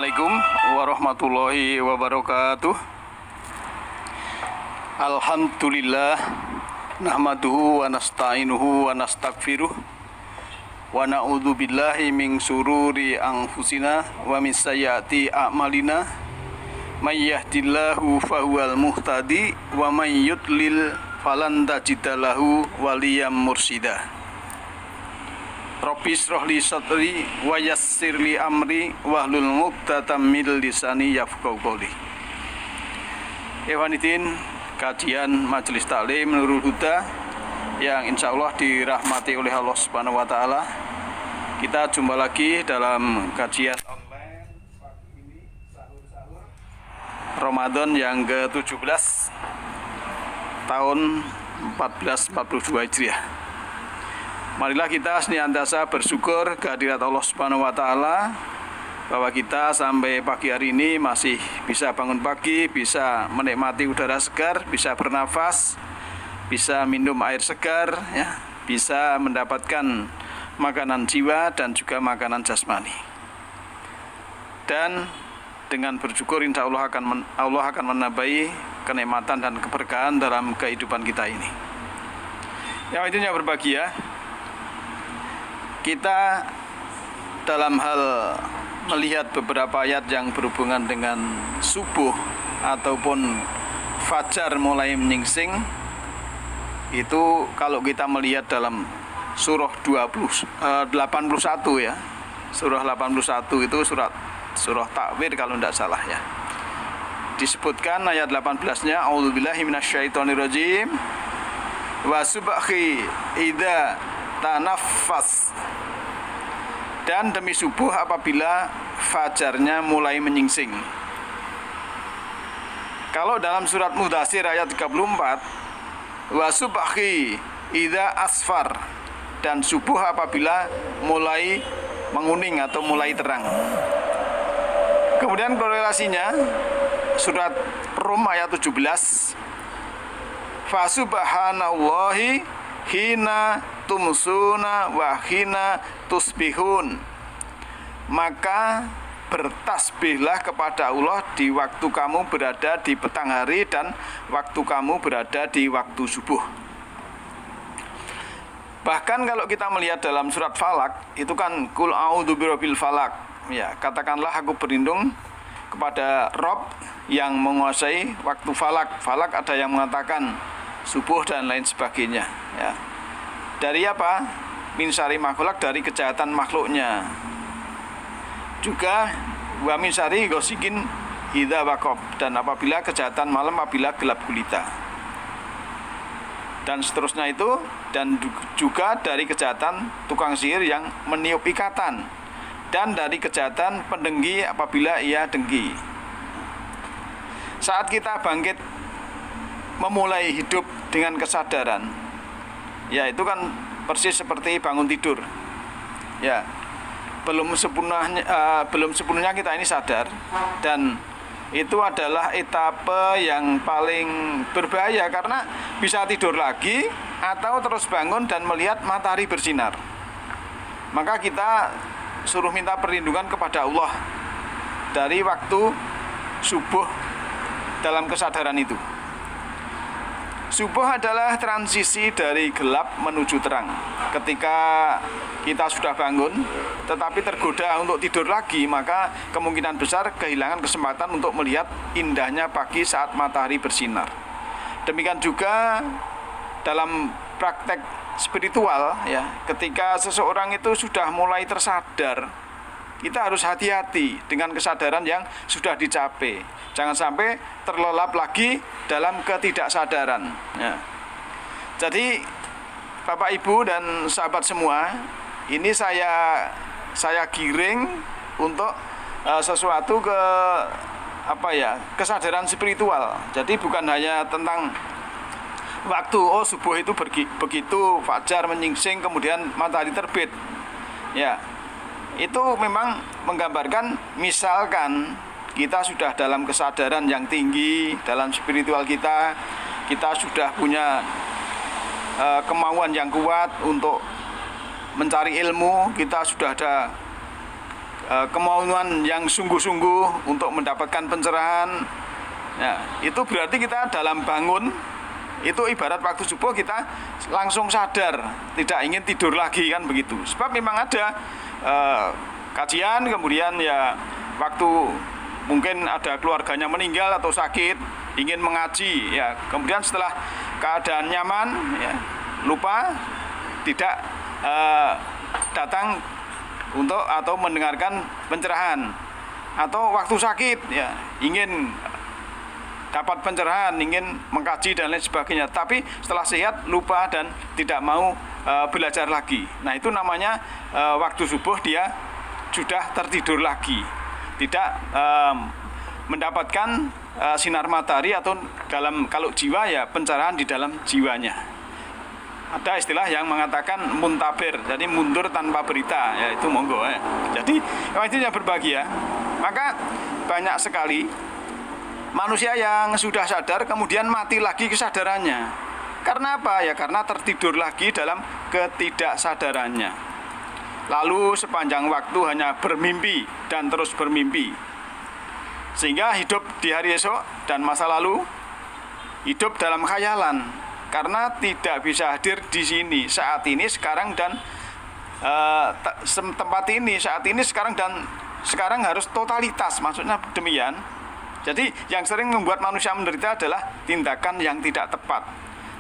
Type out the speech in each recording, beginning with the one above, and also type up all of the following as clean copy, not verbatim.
Assalamualaikum warahmatullahi wabarakatuh. Alhamdulillah nahmaduhu wa nasta'inuhu wa nastaghfiruh wa na'udzu billahi min syururi anfusina wa min sayyiati a'malina. May yahdihillahu fahuwal muhtadi wa may yudlil falan tajida lahu waliyyan mursyida. Rabbi shrah li sadri wa yassir li amri wahlul 'uqdatam min lisani yafqahu qawli. Ikhwaniddin, kajian Majelis Taklim Nurul Huda yang insyaallah dirahmati oleh Allah Subhanahu wa taala. Kita jumpa lagi dalam kajian online pagi ini, sahur-sahur Ramadan yang ke-17 tahun 1442 Hijriah. Marilah kita senantiasa bersyukur kehadirat Allah Subhanahu wa taala bahwa kita sampai pagi hari ini masih bisa bangun pagi, bisa menikmati udara segar, bisa bernafas, bisa minum air segar, ya, bisa mendapatkan makanan jiwa dan juga makanan jasmani. Dan dengan bersyukur insya Allah akan menambahi kenikmatan dan keberkahan dalam kehidupan kita ini. Yang intinya berbahagia. Kita dalam hal melihat beberapa ayat yang berhubungan dengan subuh ataupun fajar mulai menyingsing, itu kalau kita melihat dalam surah 81 ya, surah 81 itu surah Takwir kalau tidak salah ya, disebutkan ayat 18-nya a'udzubillahi minasyaitonirrajim wa subhi idza tanaffas, dan demi subuh apabila fajarnya mulai menyingsing. Kalau dalam surat Mudatsir ayat 34, wa subhi idza asfar, dan subuh apabila mulai menguning atau mulai terang. Kemudian korelasinya surat Rum ayat 17, fa subhanallahi hina tumsuna wa hina tusbihun, maka bertasbihlah kepada Allah di waktu kamu berada di petang hari dan waktu kamu berada di waktu subuh. Bahkan kalau kita melihat dalam surat Falak, itu kan kul a'udzu birabbil falak, ya, katakanlah aku berlindung kepada Rob yang menguasai waktu falak. Falak ada yang mengatakan subuh dan lain sebagainya, ya. Dari apa? Min syarri makhluk, dari kejahatan makhluknya. Juga wa min syarri ghasikin idza waqab, dan apabila kejahatan malam apabila gelap gulita. Dan seterusnya itu, dan juga dari kejahatan tukang sihir yang meniup ikatan, dan dari kejahatan pendengki apabila ia dengki. Saat kita bangkit memulai hidup dengan kesadaran, ya, itu kan persis seperti bangun tidur. Ya, belum sepenuhnya kita ini sadar, dan itu adalah etape yang paling berbahaya karena bisa tidur lagi atau terus bangun dan melihat matahari bersinar. Maka kita suruh minta perlindungan kepada Allah dari waktu subuh dalam kesadaran itu. Subuh adalah transisi dari gelap menuju terang. Ketika kita sudah bangun tetapi tergoda untuk tidur lagi, maka kemungkinan besar kehilangan kesempatan untuk melihat indahnya pagi saat matahari bersinar. Demikian juga dalam praktek spiritual, ya, ketika seseorang itu sudah mulai tersadar, kita harus hati-hati dengan kesadaran yang sudah dicapai. Jangan sampai terlelap lagi dalam ketidaksadaran, ya. Jadi Bapak Ibu dan sahabat semua, ini saya giring untuk sesuatu ke kesadaran spiritual. Jadi bukan hanya tentang waktu, subuh itu begitu fajar menyingsing kemudian matahari terbit, ya. Itu memang menggambarkan misalkan kita sudah dalam kesadaran yang tinggi dalam spiritual kita sudah punya kemauan yang kuat untuk mencari ilmu, kita sudah ada kemauan yang sungguh-sungguh untuk mendapatkan pencerahan. Ya, itu berarti kita dalam bangun itu ibarat waktu subuh kita langsung sadar, tidak ingin tidur lagi, kan begitu. Sebab memang ada kajian, kemudian ya waktu mungkin ada keluarganya meninggal atau sakit, ingin mengaji, ya kemudian setelah keadaan nyaman, ya lupa, tidak datang untuk atau mendengarkan pencerahan, atau waktu sakit, ya ingin dapat pencerahan, ingin mengkaji dan lain sebagainya, tapi setelah sehat lupa dan tidak mau belajar lagi. Nah itu namanya waktu subuh dia sudah tertidur lagi, tidak mendapatkan sinar matahari, atau kalau jiwa ya pencerahan di dalam jiwanya. Ada istilah yang mengatakan muntabir, jadi mundur tanpa berita, ya itu monggo ya. Jadi itu yang berbahagia. Maka banyak sekali manusia yang sudah sadar kemudian mati lagi kesadarannya. Karena apa? Ya karena tertidur lagi dalam ketidaksadarannya. Lalu sepanjang waktu hanya bermimpi dan terus bermimpi. Sehingga hidup di hari esok dan masa lalu hidup dalam khayalan, karena tidak bisa hadir di sini, saat ini, sekarang, dan tempat ini, saat ini, sekarang, dan sekarang harus totalitas, maksudnya demikian. Jadi yang sering membuat manusia menderita adalah tindakan yang tidak tepat.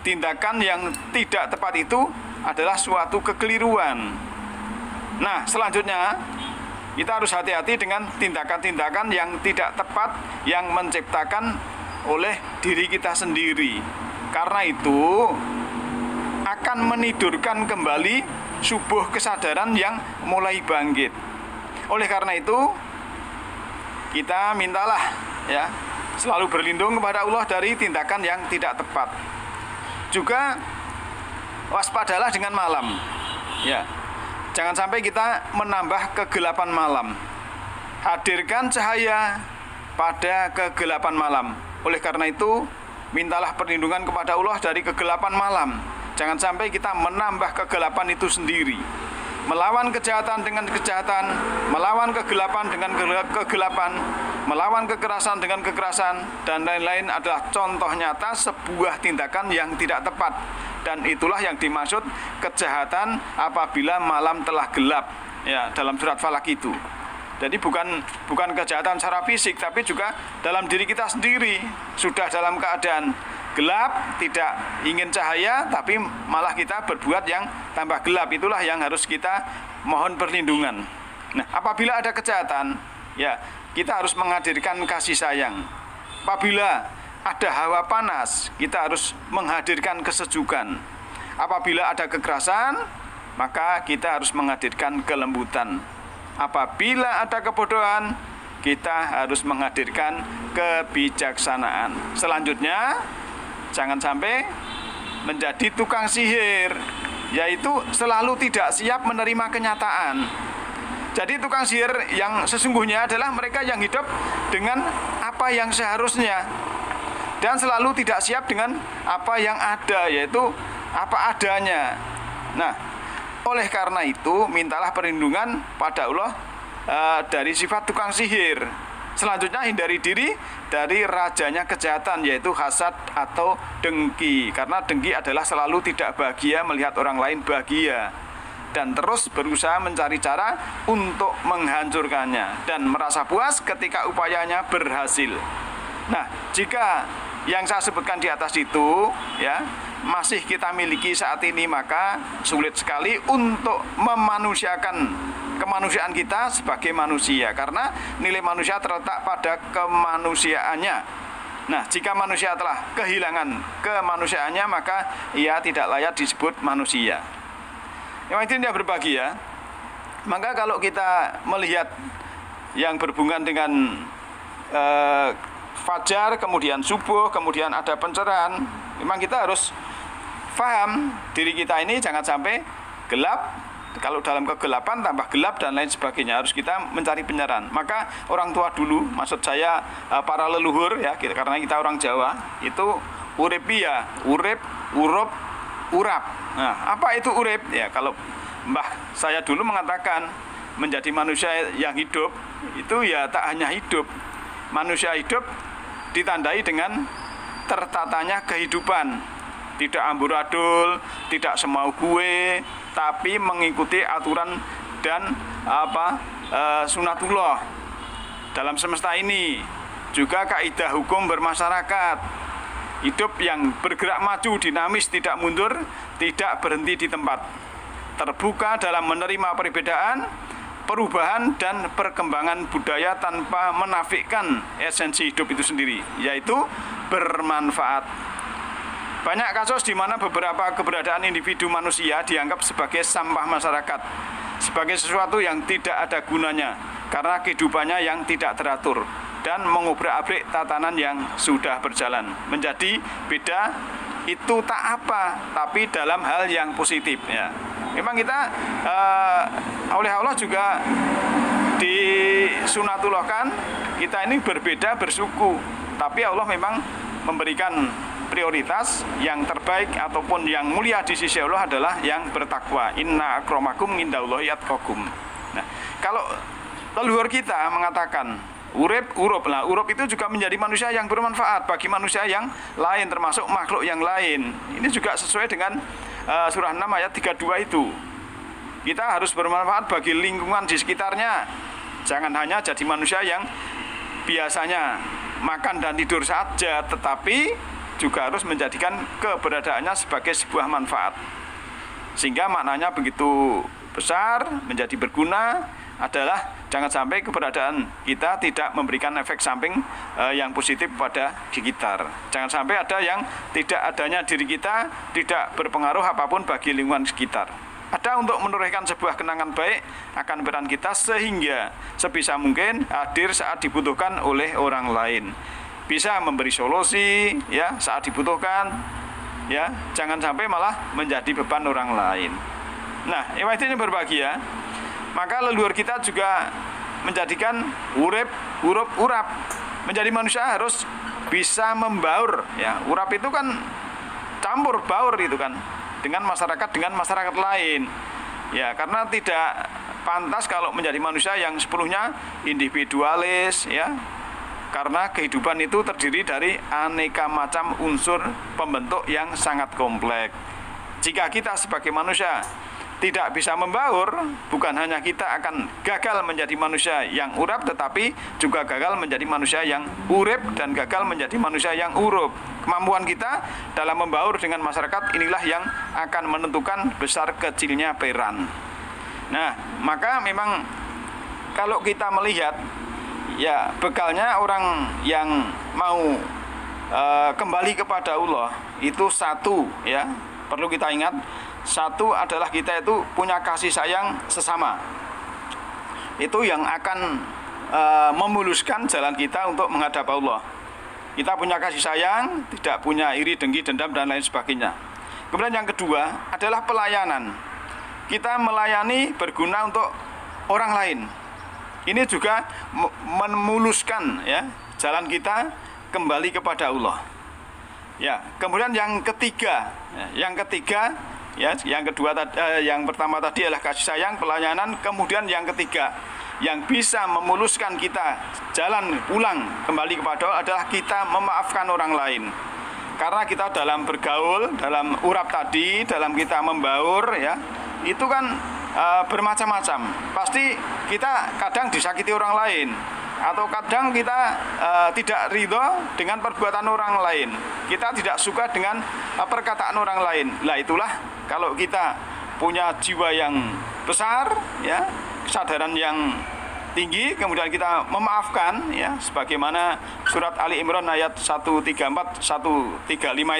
Tindakan yang tidak tepat itu adalah suatu kekeliruan. Nah, selanjutnya kita harus hati-hati dengan tindakan-tindakan yang tidak tepat yang menciptakan oleh diri kita sendiri. Karena itu akan menidurkan kembali subuh kesadaran yang mulai bangkit. Oleh karena itu kita mintalah ya selalu berlindung kepada Allah dari tindakan yang tidak tepat. Juga waspadalah dengan malam. Ya. Jangan sampai kita menambah kegelapan malam. Hadirkan cahaya pada kegelapan malam. Oleh karena itu, mintalah perlindungan kepada Allah dari kegelapan malam. Jangan sampai kita menambah kegelapan itu sendiri. Melawan kejahatan dengan kejahatan, melawan kegelapan dengan kegelapan, melawan kekerasan dengan kekerasan, dan lain-lain adalah contoh nyata sebuah tindakan yang tidak tepat. Dan itulah yang dimaksud kejahatan apabila malam telah gelap, ya, dalam surat Falaq itu. Jadi bukan kejahatan secara fisik, tapi juga dalam diri kita sendiri sudah dalam keadaan gelap, tidak ingin cahaya, tapi malah kita berbuat yang tambah gelap. Itulah yang harus kita mohon perlindungan. Nah, apabila ada kejahatan, ya kita harus menghadirkan kasih sayang. Apabila ada hawa panas, kita harus menghadirkan kesejukan. Apabila ada kekerasan, maka kita harus menghadirkan kelembutan. Apabila ada kebodohan, kita harus menghadirkan kebijaksanaan. Selanjutnya, jangan sampai menjadi tukang sihir, yaitu selalu tidak siap menerima kenyataan. Jadi tukang sihir yang sesungguhnya adalah mereka yang hidup dengan apa yang seharusnya dan selalu tidak siap dengan apa yang ada, yaitu apa adanya. Nah, oleh karena itu mintalah perlindungan pada Allah dari sifat tukang sihir. Selanjutnya hindari diri dari rajanya kejahatan, yaitu hasad atau dengki. Karena dengki adalah selalu tidak bahagia melihat orang lain bahagia, dan terus berusaha mencari cara untuk menghancurkannya dan merasa puas ketika upayanya berhasil. Nah, jika yang saya sebutkan di atas itu ya masih kita miliki saat ini, maka sulit sekali untuk memanusiakan kemanusiaan kita sebagai manusia, karena nilai manusia terletak pada kemanusiaannya. Nah, jika manusia telah kehilangan kemanusiaannya, maka ia tidak layak disebut manusia. Yang itu tidak berbahagia. Maka kalau kita melihat yang berhubungan dengan fajar, kemudian subuh, kemudian ada pencerahan, memang kita harus paham diri kita ini jangan sampai gelap. Kalau dalam kegelapan tambah gelap dan lain sebagainya, harus kita mencari pencerahan. Maka orang tua dulu, maksud saya para leluhur ya, karena kita orang Jawa, itu uripia, urip, urup, urap. Nah, apa itu urip? Ya, kalau mbah saya dulu mengatakan menjadi manusia yang hidup, itu ya tak hanya hidup. Manusia hidup ditandai dengan tertatanya kehidupan, tidak amburadul, tidak semau gue, tapi mengikuti aturan dan sunatullah dalam semesta ini. Juga kaidah hukum bermasyarakat, hidup yang bergerak maju, dinamis, tidak mundur, tidak berhenti di tempat, terbuka dalam menerima perbedaan, perubahan dan perkembangan budaya tanpa menafikan esensi hidup itu sendiri, yaitu bermanfaat. Banyak kasus di mana beberapa keberadaan individu manusia dianggap sebagai sampah masyarakat, sebagai sesuatu yang tidak ada gunanya karena kehidupannya yang tidak teratur dan mengobrak-abrik tatanan yang sudah berjalan. Menjadi beda itu tak apa, tapi dalam hal yang positif ya. Memang kita oleh Allah juga disunnatullahkan kita ini berbeda bersuku, tapi Allah memang memberikan prioritas yang terbaik ataupun yang mulia di sisi Allah adalah yang bertakwa. Inna akramakum indallahi atqakum. Nah, kalau leluhur kita mengatakan urip, urip itu juga menjadi manusia yang bermanfaat bagi manusia yang lain, termasuk makhluk yang lain. Ini juga sesuai dengan surah 6 ayat 32 itu. Kita harus bermanfaat bagi lingkungan di sekitarnya. Jangan hanya jadi manusia yang biasanya makan dan tidur saja, tetapi juga harus menjadikan keberadaannya sebagai sebuah manfaat. Sehingga maknanya begitu besar, menjadi berguna adalah jangan sampai keberadaan kita tidak memberikan efek samping yang positif pada sekitar. Jangan sampai ada yang tidak adanya diri kita tidak berpengaruh apapun bagi lingkungan sekitar. Ada untuk menorehkan sebuah kenangan baik akan peran kita sehingga sebisa mungkin hadir saat dibutuhkan oleh orang lain. Bisa memberi solusi ya saat dibutuhkan ya, jangan sampai malah menjadi beban orang lain. Nah, ini berbahagia. Maka leluhur kita juga menjadikan urip, hurup, urap. Menjadi manusia harus bisa membaur ya. Urap itu kan campur baur itu kan dengan masyarakat lain. Ya, karena tidak pantas kalau menjadi manusia yang sepenuhnya individualis ya. Karena kehidupan itu terdiri dari aneka macam unsur pembentuk yang sangat kompleks. Jika kita sebagai manusia tidak bisa membaur, bukan hanya kita akan gagal menjadi manusia yang urap, tetapi juga gagal menjadi manusia yang urip dan gagal menjadi manusia yang urup. Kemampuan kita dalam membaur dengan masyarakat inilah yang akan menentukan besar kecilnya peran. Nah, maka memang kalau kita melihat ya bekalnya orang yang mau kembali kepada Allah itu satu ya, perlu kita ingat. Satu adalah kita itu punya kasih sayang sesama. Itu yang akan memuluskan jalan kita untuk menghadap Allah. Kita punya kasih sayang, tidak punya iri, dengki, dendam, dan lain sebagainya. Kemudian yang kedua adalah pelayanan. Kita melayani berguna untuk orang lain. Ini juga memuluskan ya jalan kita kembali kepada Allah. Ya, kemudian yang ketiga ya, yang kedua yang pertama tadi adalah kasih sayang, pelayanan, kemudian yang ketiga yang bisa memuluskan kita jalan pulang kembali kepada Allah adalah kita memaafkan orang lain. Karena kita dalam bergaul, dalam urap tadi, dalam kita membaur ya, itu kan bermacam-macam. Pasti kita kadang disakiti orang lain atau kadang kita tidak ridho dengan perbuatan orang lain. Kita tidak suka dengan perkataan orang lain. Lah itulah kalau kita punya jiwa yang besar ya, kesadaran yang tinggi, kemudian kita memaafkan ya, sebagaimana surat Ali Imran ayat 134 135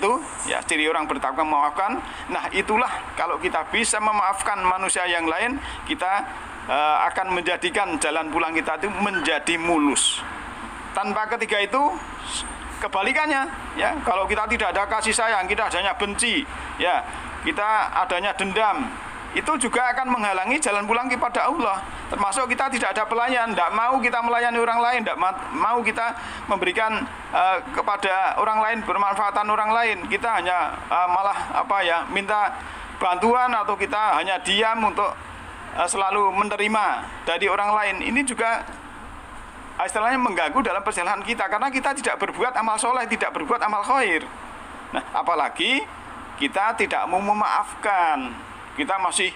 itu ya, ciri orang bertakwa memaafkan. Nah, itulah kalau kita bisa memaafkan manusia yang lain, kita akan menjadikan jalan pulang kita itu menjadi mulus. Tanpa ketiga itu kebalikannya ya, kalau kita tidak ada kasih sayang, kita adanya benci ya, kita adanya dendam, itu juga akan menghalangi jalan pulang kepada Allah. Termasuk kita tidak ada pelayan, tidak mau kita melayani orang lain, tidak mau kita memberikan kepada orang lain, bermanfaatan orang lain. Kita hanya malah minta bantuan, atau kita hanya diam untuk selalu menerima dari orang lain, ini juga istilahnya mengganggu dalam perjalanan kita, karena kita tidak berbuat amal soleh, tidak berbuat amal khair. Nah, apalagi kita tidak mau memaafkan, kita masih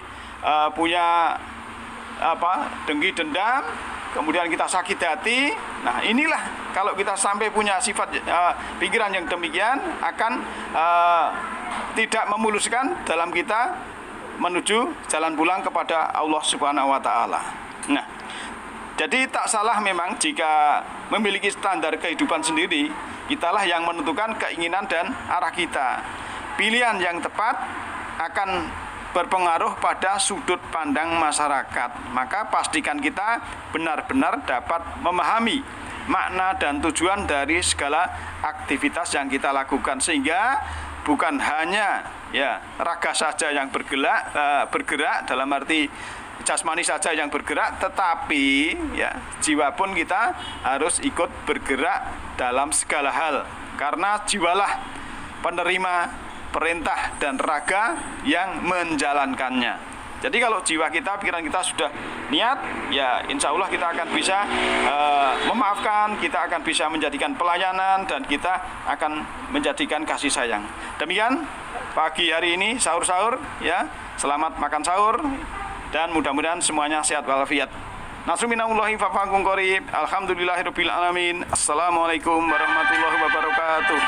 punya dengki dendam, kemudian kita sakit hati. Nah, inilah kalau kita sampai punya sifat pikiran yang demikian, akan tidak memuluskan dalam kita menuju jalan pulang kepada Allah Subhanahu wa taala. Nah, jadi tak salah memang jika memiliki standar kehidupan sendiri, kitalah yang menentukan keinginan dan arah kita. Pilihan yang tepat akan berpengaruh pada sudut pandang masyarakat. Maka pastikan kita benar-benar dapat memahami makna dan tujuan dari segala aktivitas yang kita lakukan, sehingga bukan hanya raga saja yang bergerak dalam arti jasmani saja yang bergerak, tetapi jiwa pun kita harus ikut bergerak dalam segala hal, karena jiwalah penerima perintah dan raga yang menjalankannya. Jadi kalau jiwa kita, pikiran kita sudah niat, insya Allah kita akan bisa memaafkan, kita akan bisa menjadikan pelayanan, dan kita akan menjadikan kasih sayang. Demikian pagi hari ini sahur-sahur, selamat makan sahur, dan mudah-mudahan semuanya sehat walafiat. Nasruminallahi fa faqum qarib. Alhamdulillahirabbil alamin. Assalamualaikum warahmatullahi wabarakatuh.